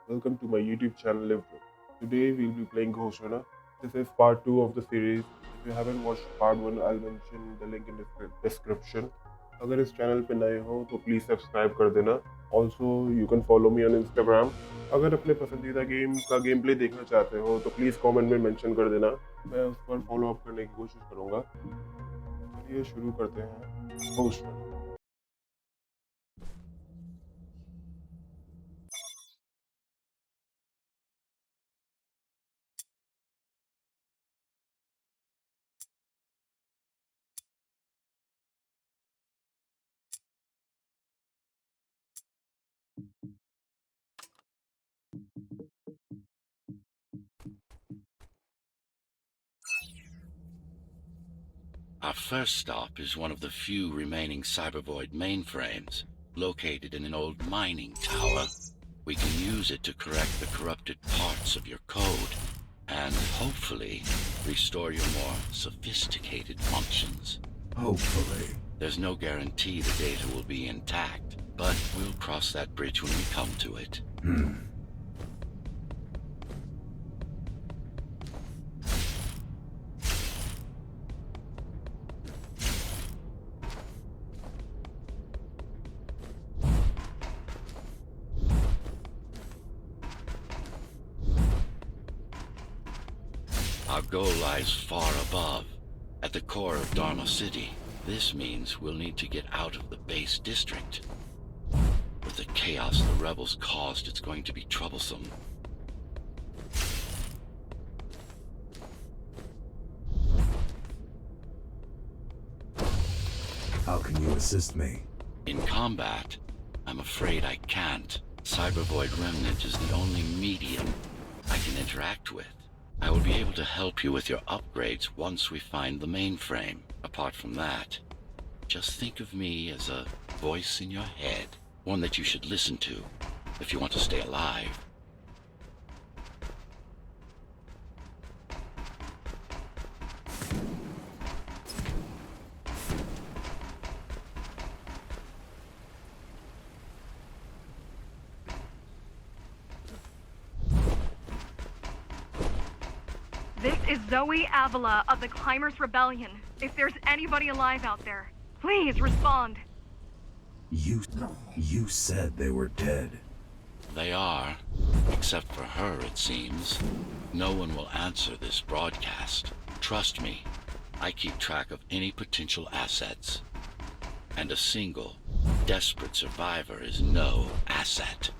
Welcome to my YouTube channel Livro. Today we'll be playing Ghostrunner. This is part 2 of the series. If you haven't watched part 1, I'll mention the link in the description. अगर इस channel पे नए हो तो please subscribe कर देना. Also you can follow me on Instagram. अगर अपने पसंदीदा गेम का गेम प्ले देखना चाहते हो तो प्लीज़ कमेंट में मेंशन कर देना. मैं उस पर फॉलो अप करने की कोशिश करूँगा. चलिए शुरू करते हैं Ghostrunner. Our first stop is one of the few remaining Cybervoid mainframes, located in an old mining tower. We can use it to correct the corrupted parts of your code, and hopefully restore your more sophisticated functions. Hopefully. There's no guarantee the data will be intact, but we'll cross that bridge when we come to it. Our goal lies far above, at the core of Dharma City. This means we'll need to get out of the base district. With the chaos the rebels caused, it's going to be troublesome. How can you assist me? In combat, I'm afraid I can't. Cybervoid Remnant is the only medium I can interact with. I will be able to help you with your upgrades once we find the mainframe. Apart from that, just think of me as a voice in your head, one that you should listen to if you want to stay alive. This is Zoe Avila of the Climbers Rebellion. If there's anybody alive out there, please respond. You said they were dead. They are, except for her, it seems. No one will answer this broadcast. Trust me, I keep track of any potential assets. And a single, desperate survivor is no asset.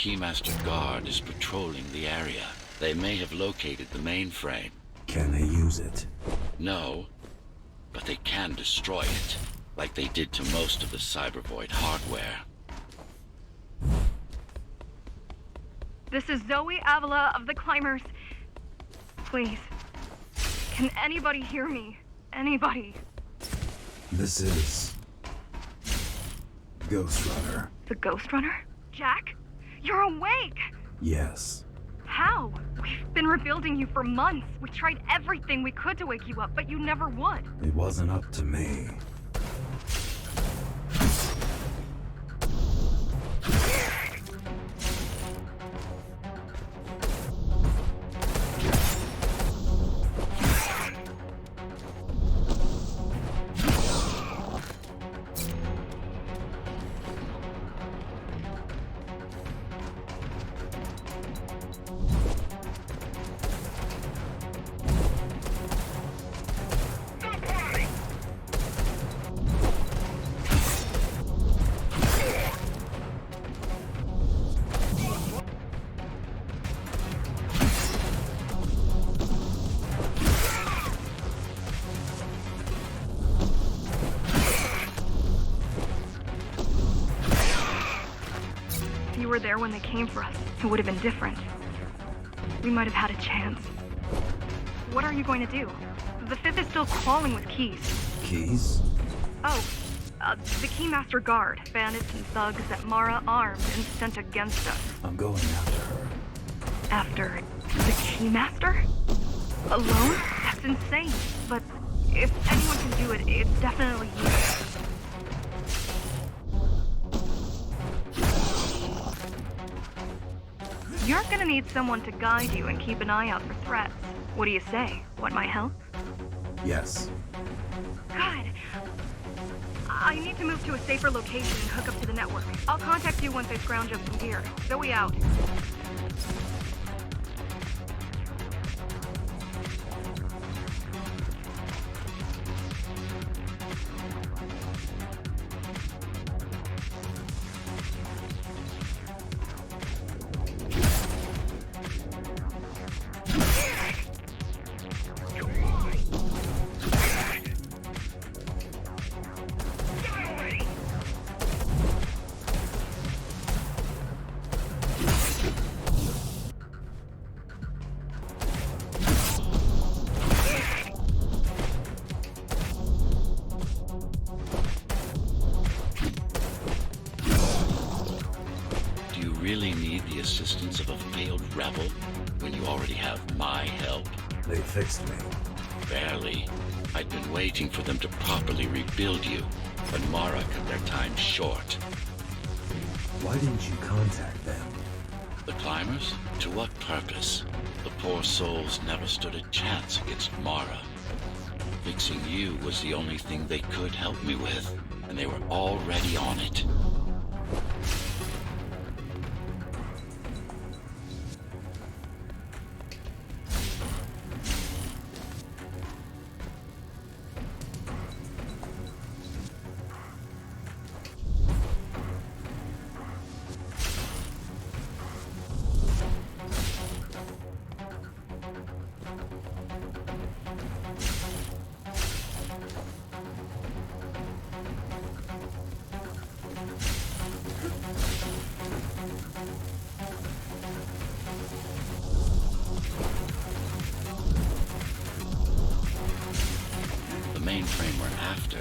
Keymaster Guard is patrolling the area. They may have located the mainframe. Can they use it? No, but they can destroy it, like they did to most of the Cybervoid hardware. This is Zoe Avila of the Climbers. Please, can anybody hear me? Anybody? This is Ghostrunner. The Ghostrunner? Jack? You're awake! Yes. How? We've been rebuilding you for months. We tried everything we could to wake you up, but you never would. It wasn't up to me. Were there when they came for us, it would have been different. We might have had a chance. What are you going to do? The Fifth is still crawling with keys. Keys? Oh, the Keymaster Guard, bandits and thugs that Mara armed and sent against us. I'm going after her. After the Keymaster? Alone? That's insane. But if anyone can do it, it's definitely you. You're gonna need someone to guide you and keep an eye out for threats. What do you say? Want my help? Yes. Good. I need to move to a safer location and hook up to the network. I'll contact you once I scrounge up some gear. Zoe out. Really need the assistance of a failed rebel when you already have my help? They fixed me. Barely. I'd been waiting for them to properly rebuild you, but Mara cut their time short. Why didn't you contact them? The climbers? To what purpose? The poor souls never stood a chance against Mara. Fixing you was the only thing they could help me with, and they were already on it. Mainframe we're after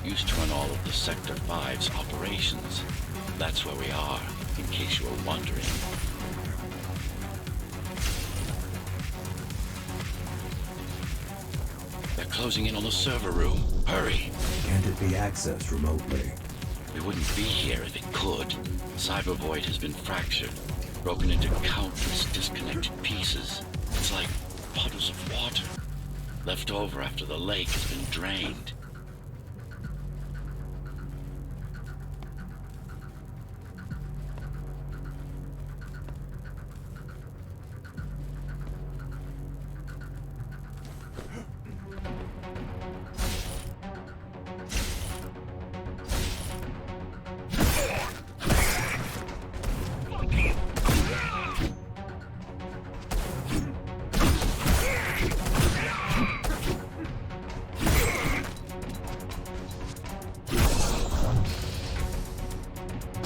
used to run all of the Sector 5's operations. That's where we are, in case you were wondering. They're closing in on the server room. Hurry! Can't it be accessed remotely? We wouldn't be here if it could. Cyber Void has been fractured, broken into countless disconnected pieces. It's like puddles of water, left over after the lake has been drained.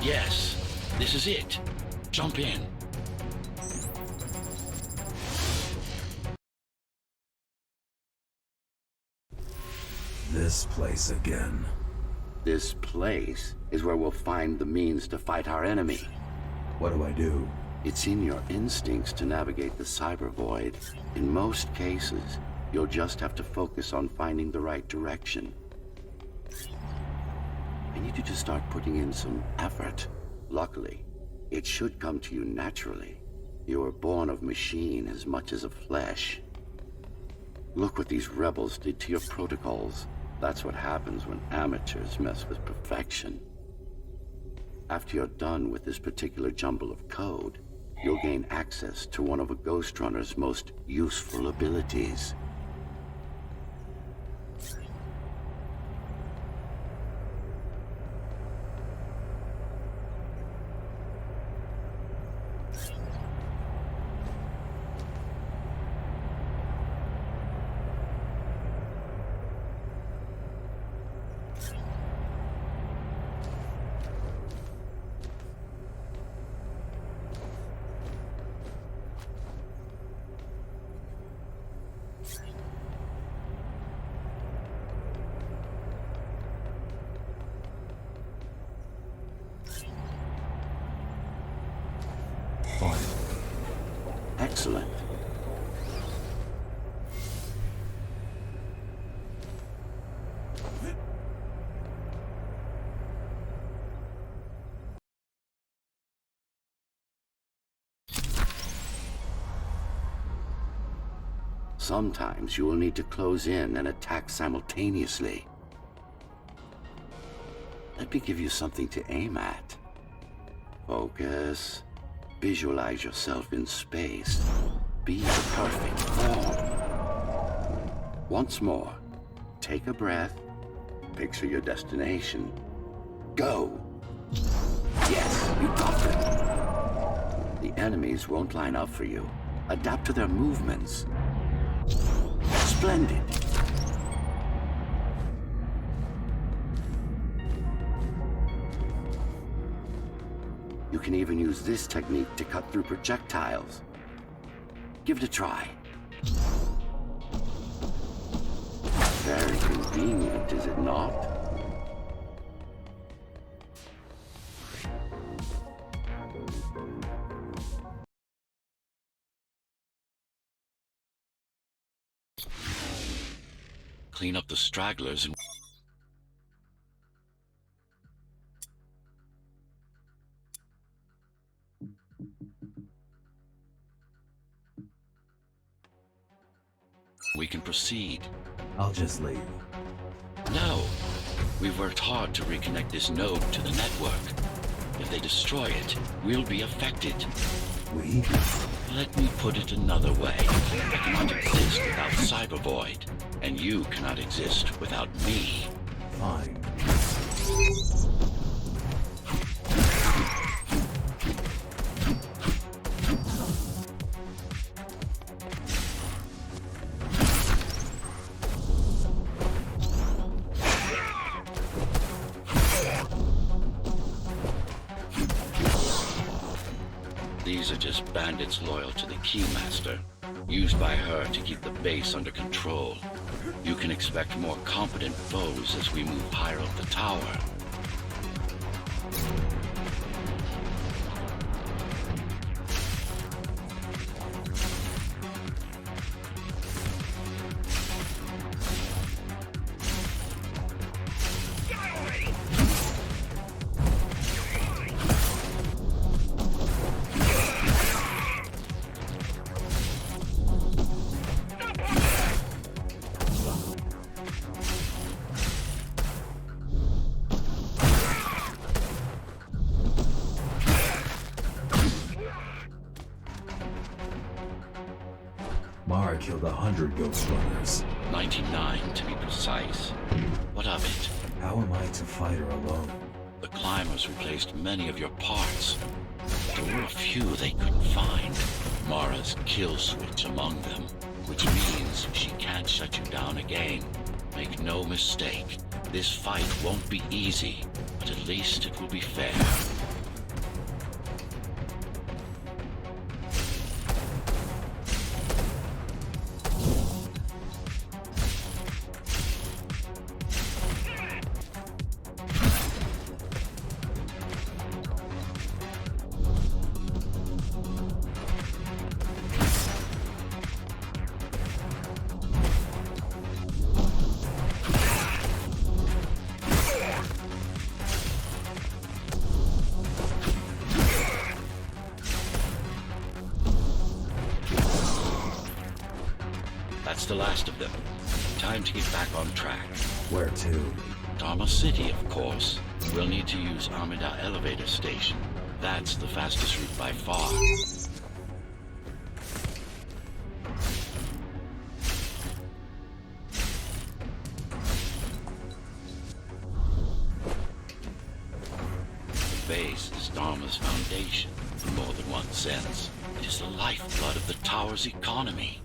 Yes, this is it. Jump in. This place again. This place is where we'll find the means to fight our enemy. What do I do? It's in your instincts to navigate the cyber void. In most cases, you'll just have to focus on finding the right direction. I need you to start putting in some effort. Luckily, it should come to you naturally. You were born of machine as much as of flesh. Look what these rebels did to your protocols. That's what happens when amateurs mess with perfection. After you're done with this particular jumble of code, you'll gain access to one of a Ghostrunner's most useful abilities. Fine. Excellent. Sometimes you will need to close in and attack simultaneously. Let me give you something to aim at. Focus. Visualize yourself in space. Be the perfect form. Once more, take a breath. Picture your destination. Go! Yes, you got them. The enemies won't line up for you. Adapt to their movements. Splendid. You can even use this technique to cut through projectiles. Give it a try. Very convenient, is it not? Clean up the stragglers and we can proceed. I'll just leave. No. We've worked hard to reconnect this node to the network. If they destroy it, we'll be affected. We? Let me put it another way. I cannot exist without Cybervoid, and you cannot exist without me. Fine. These are just bandits loyal to the Keymaster, used by her to keep the base under control. You can expect more competent foes as we move higher up the tower. Mara killed 100 Ghostrunners. 99 to be precise. What of it? How am I to fight her alone? The climbers replaced many of your parts. There were a few they couldn't find. Mara's kill switch among them, which means she can't shut you down again. Make no mistake, this fight won't be easy, but at least it will be fair. That's the last of them. Time to get back on track. Where to? Dharma City, of course. We'll need to use Amida Elevator Station. That's the fastest route by far. The base is Dharma's foundation, in more than one sense. It is the lifeblood of the tower's economy.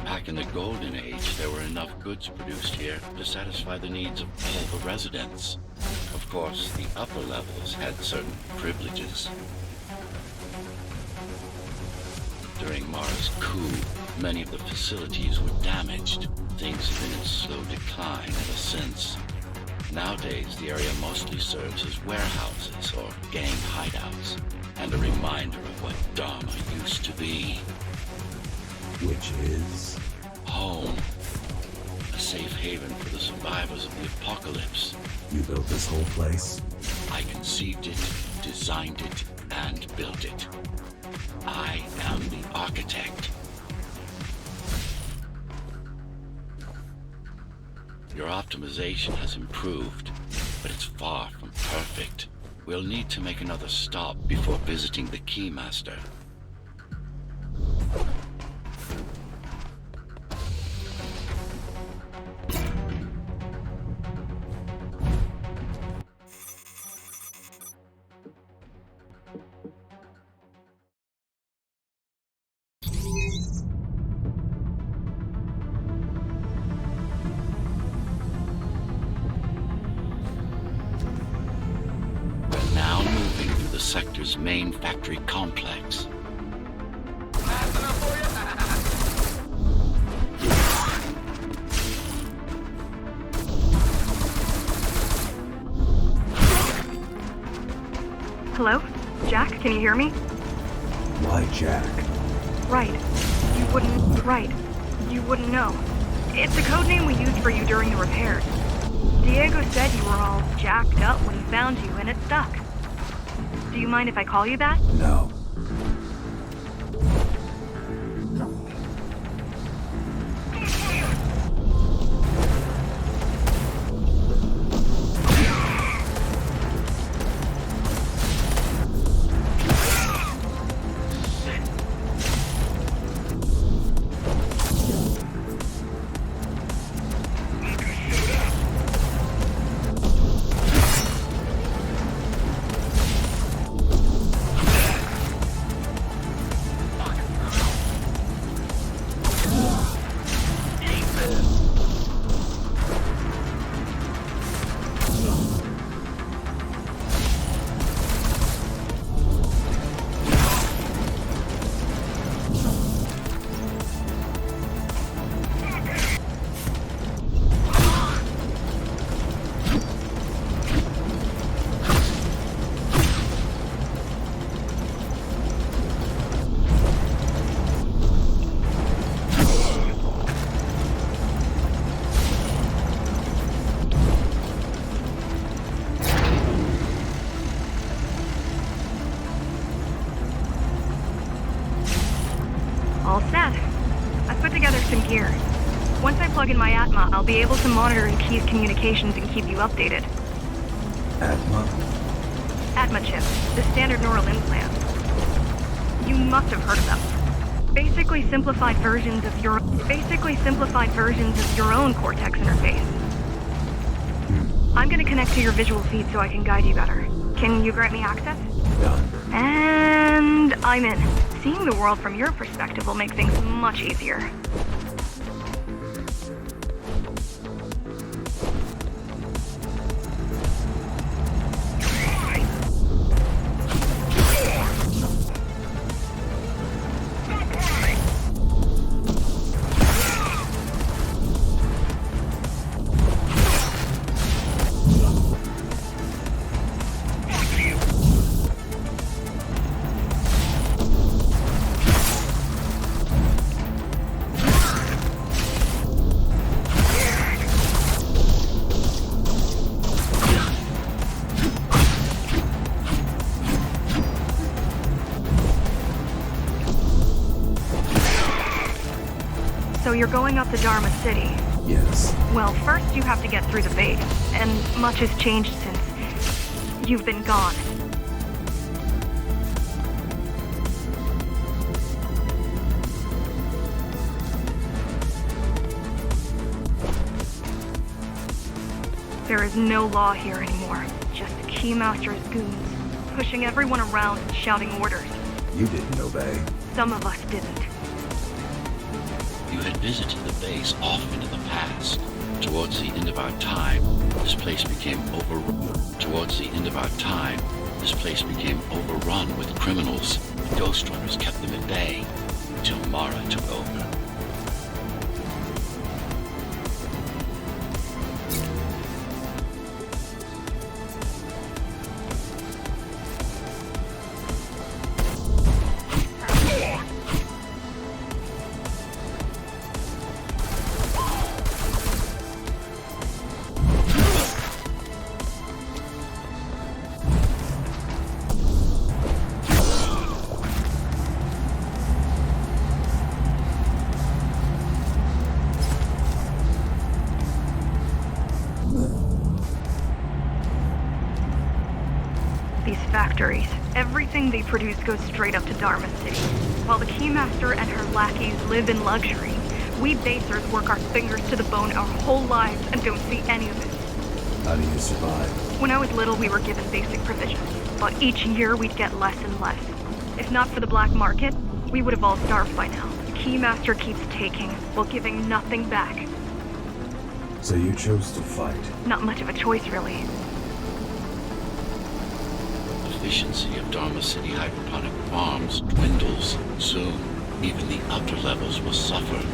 Back in the Golden Age, there were enough goods produced here to satisfy the needs of all the residents. Of course, the upper levels had certain privileges. During Mara's coup, many of the facilities were damaged. Things have been in slow decline ever since. Nowadays, the area mostly serves as warehouses or gang hideouts. and a reminder of what Dharma used to be. Which is? Home. A safe haven for the survivors of the apocalypse. You built this whole place? I conceived it, designed it, and built it. I am the architect. Your optimization has improved, but it's far from perfect. We'll need to make another stop before visiting the Keymaster. We're now moving through the sector's main factory complex. Hello? Jack, can you hear me? Why Jack? Right. You wouldn't know. It's a code name we used for you during the repairs. Diego said you were all jacked up when he found you, and it stuck. Do you mind if I call you that? No. All set. I've put together some gear. Once I plug in my Atma, I'll be able to monitor and keep communications and keep you updated. Atma? Atma chips, the standard neural implant. You must have heard of them. Basically simplified versions of your own Cortex interface. I'm gonna connect to your visual feed so I can guide you better. Can you grant me access? Done. And I'm in. Seeing the world from your perspective will make things much easier. So you're going up to Dharma City. Yes. Well, first you have to get through the base, and much has changed since you've been gone. There is no law here anymore. Just Keymaster's goons, pushing everyone around and shouting orders. You didn't obey. Some of us didn't. You had visited the base off into the past. Towards the end of our time, this place became overrun with criminals. Ghostrunners kept them at bay until Mara took over. these factories. Everything they produce goes straight up to Dharma City. While the Keymaster and her lackeys live in luxury, we basers work our fingers to the bone our whole lives and don't see any of it. How do you survive? When I was little, we were given basic provisions, but each year we'd get less and less. If not for the black market, we would have all starved by now. The Keymaster keeps taking, while giving nothing back. So you chose to fight. Not much of a choice, really. Efficiency of Dharma City hydroponic farms dwindles. Soon, even the upper levels will suffer,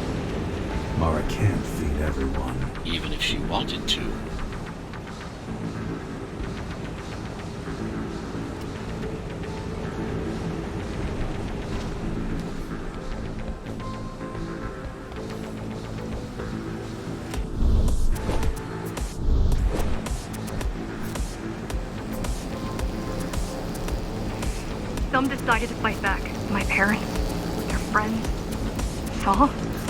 Mara can't feed everyone. even if she wanted to. Some decided to fight back. My parents, their friends, Saul.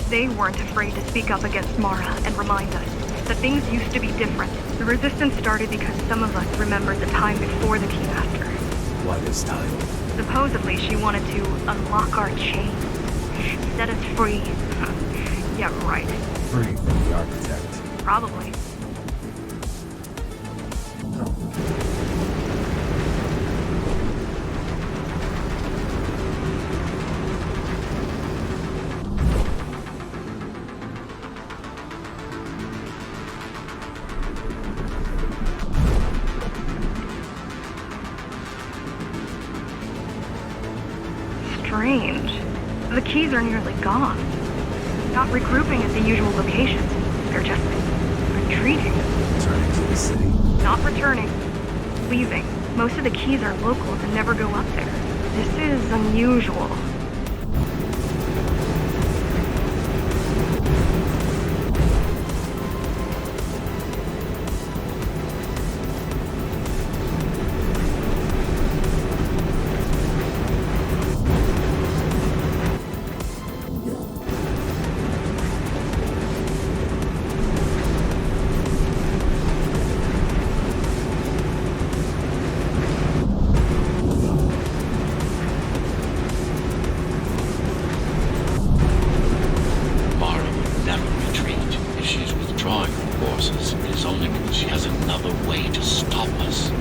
They weren't afraid to speak up against Mara and remind us that things used to be different. The resistance started because some of us remembered the time before the Keymaster. Why this time? Supposedly, she wanted to unlock our chains, set us free. Yeah, right. Free from the architect. Probably. Strange. The keys are nearly gone. Not regrouping at the usual locations. They're just retreating. Turning to the city. Not returning. Leaving. Most of the keys are locals and never go up there. This is unusual.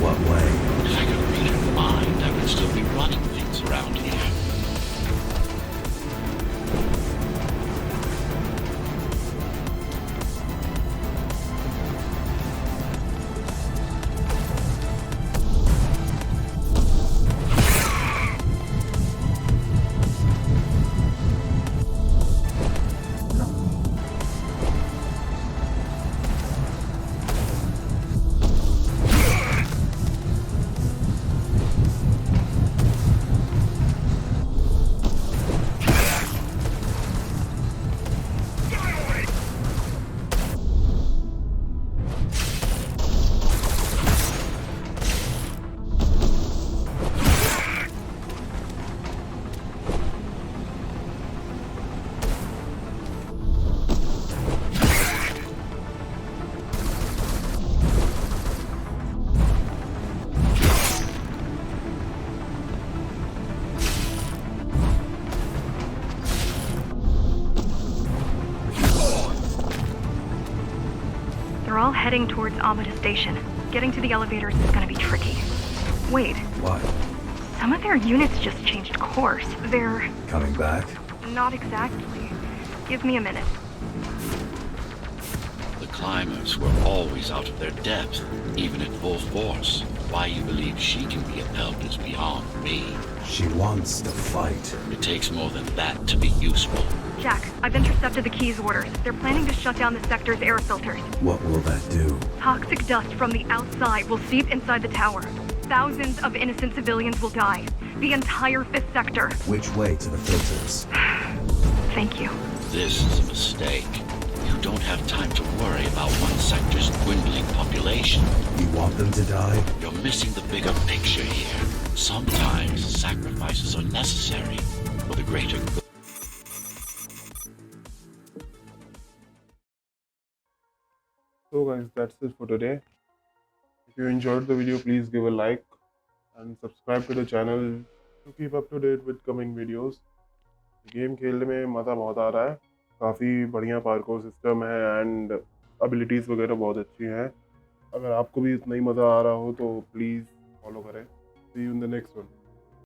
What way? If I could read her mind, I would still be running things around here. They're all heading towards Amada Station. Getting to the elevators is gonna be tricky. Wait, What? some of their units just changed course. They're... Coming back? not exactly. Give me a minute. The climbers were always out of their depth, even at full force. Why you believe she can be of help is beyond me. She wants to fight. It takes more than that to be useful. Jack, I've intercepted the Key's orders. They're planning to shut down the sector's air filters. What will that do? Toxic dust from the outside will seep inside the tower. Thousands of innocent civilians will die. The entire 5th sector. Which way to the filters? Thank you. This is a mistake. You don't have time to worry about one sector's dwindling population. You want them to die? You're missing the bigger picture here. Sometimes sacrifices are necessary for the greater good. So guys, that's it for today. If you enjoyed the video, please give a like and subscribe to the channel to keep up to date with coming videos. Game खेलने में मज़ा बहुत आ रहा है, काफ़ी बढ़िया parkour system है and abilities वगैरह बहुत अच्छी हैं। अगर आपको भी इतना ही मज़ा आ रहा हो तो प्लीज़ फॉलो करें। See you in the next one.